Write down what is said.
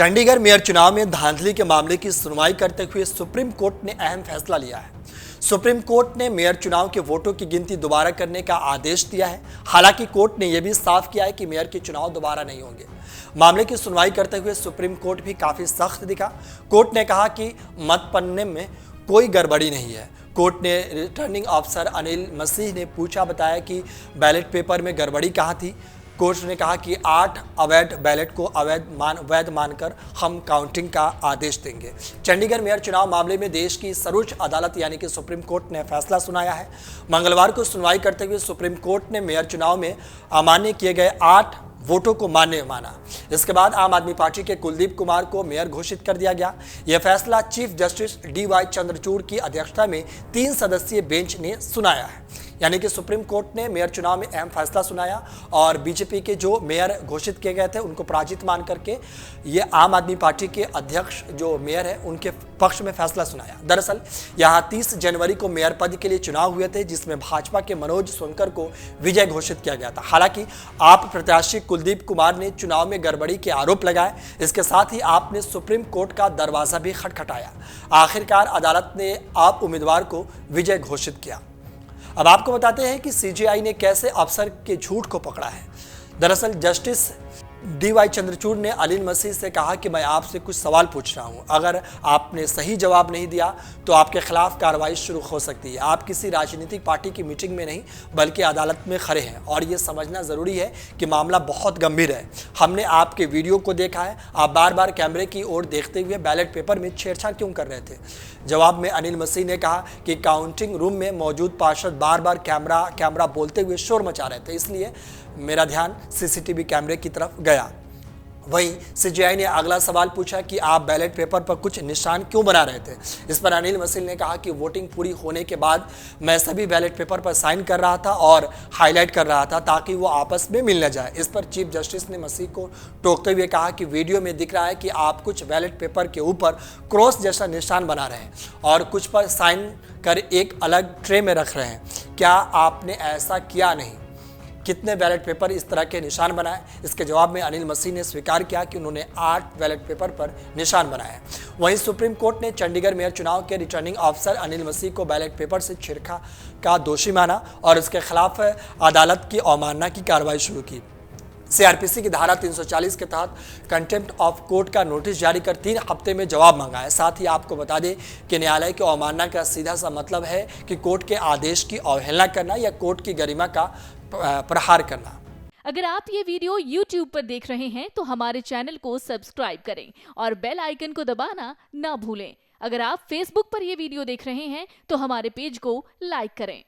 Chandigarh mayor चुनाव में धांधली के मामले की सुनवाई करते हुए सुप्रीम कोर्ट ने अहम फैसला लिया है। सुप्रीम कोर्ट ने मेयर चुनाव के वोटों की गिनती दोबारा करने का आदेश दिया है। हालांकि कोर्ट ने यह भी साफ किया है कि मेयर के चुनाव दोबारा नहीं होंगे। मामले की सुनवाई करते हुए सुप्रीम कोर्ट भी काफी सख्त दिखा। कोर्ट ने कहा कि मत पन्ने में कोई गड़बड़ी नहीं है। कोर्ट ने रिटर्निंग अफसर अनिल मसीह ने बताया कि बैलेट पेपर में गड़बड़ी कहाँ थी। कोर्ट ने कहा कि 8 अवैध बैलेट को वैध मानकर हम काउंटिंग का आदेश देंगे। चंडीगढ़ मेयर चुनाव मामले में देश की सर्वोच्च अदालत यानी कि सुप्रीम कोर्ट ने फैसला सुनाया है। मंगलवार को सुनवाई करते हुए सुप्रीम कोर्ट ने मेयर चुनाव में अमान्य किए गए 8 वोटों को मान्य माना। इसके बाद आम आदमी पार्टी के कुलदीप कुमार को मेयर घोषित कर दिया गया। यह फैसला चीफ जस्टिस DY चंद्रचूड़ की अध्यक्षता में 3 सदस्यीय बेंच ने सुनाया है। यानी कि सुप्रीम कोर्ट ने मेयर चुनाव में अहम फैसला सुनाया और बीजेपी के जो मेयर घोषित किए गए थे उनको पराजित मान करके ये आम आदमी पार्टी के अध्यक्ष जो मेयर है उनके पक्ष में फैसला सुनाया। दरअसल यहाँ 30 जनवरी को मेयर पद के लिए चुनाव हुए थे, जिसमें भाजपा के मनोज सोनकर को विजय घोषित किया गया था। हालांकि आप प्रत्याशी कुलदीप कुमार ने चुनाव में गड़बड़ी के आरोप लगाए। इसके साथ ही आपने सुप्रीम कोर्ट का दरवाजा भी खटखटाया। आखिरकार अदालत ने आप उम्मीदवार को विजय घोषित किया। अब आपको बताते हैं कि CJI ने कैसे अफसर के झूठ को पकड़ा है। दरअसल जस्टिस DY चंद्रचूड़ ने अनिल मसीह से कहा कि मैं आपसे कुछ सवाल पूछ रहा हूं, अगर आपने सही जवाब नहीं दिया तो आपके खिलाफ कार्रवाई शुरू हो सकती है। आप किसी राजनीतिक पार्टी की मीटिंग में नहीं बल्कि अदालत में खड़े हैं और ये समझना ज़रूरी है कि मामला बहुत गंभीर है। हमने आपके वीडियो को देखा है, आप बार बार कैमरे की ओर देखते हुए बैलेट पेपर में छेड़छाड़ क्यों कर रहे थे। जवाब में अनिल मसीह ने कहा कि काउंटिंग रूम में मौजूद पार्षद बार बार कैमरा बोलते हुए शोर मचा रहे थे, इसलिए मेरा ध्यान CCTV कैमरे की तरफ गया। वहीं CJI ने अगला सवाल पूछा कि आप बैलेट पेपर पर कुछ निशान क्यों बना रहे थे। इस पर अनिल मसीह ने कहा कि वोटिंग पूरी होने के बाद मैं सभी बैलेट पेपर पर साइन कर रहा था और हाईलाइट कर रहा था ताकि वो आपस में मिल न जाए। इस पर चीफ जस्टिस ने मसीह को टोकते हुए कहा कि वीडियो में दिख रहा है कि आप कुछ बैलेट पेपर के ऊपर क्रॉस जैसा निशान बना रहे हैं और कुछ पर साइन कर एक अलग ट्रे में रख रहे हैं। क्या आपने ऐसा किया नहीं? कितने बैलेट पेपर इस तरह के निशान बनाए? इसके जवाब में अनिल मसीह ने स्वीकार किया कि उन्होंने 8 बैलेट पेपर पर निशान बनाए। वहीं सुप्रीम कोर्ट ने चंडीगढ़ मेयर चुनाव के रिटर्निंग अफसर अनिल मसीह को बैलेट पेपर से छेड़छाड़ का दोषी माना और इसके खिलाफ अदालत की अवमानना की कार्रवाई शुरू की। CRPC की धारा 340 के तहत कंटेम्प्ट ऑफ कोर्ट का नोटिस जारी कर 3 हफ्ते में जवाब मांगा है। साथ ही आपको बता दें कि न्यायालय की अवमानना का सीधा सा मतलब है कि कोर्ट के आदेश की अवहेलना करना या कोर्ट की गरिमा का प्रहार करना। अगर आप ये वीडियो YouTube पर देख रहे हैं तो हमारे चैनल को सब्सक्राइब करें और बेल आइकन को दबाना ना भूलें। अगर आप Facebook पर ये वीडियो देख रहे हैं तो हमारे पेज को लाइक करें।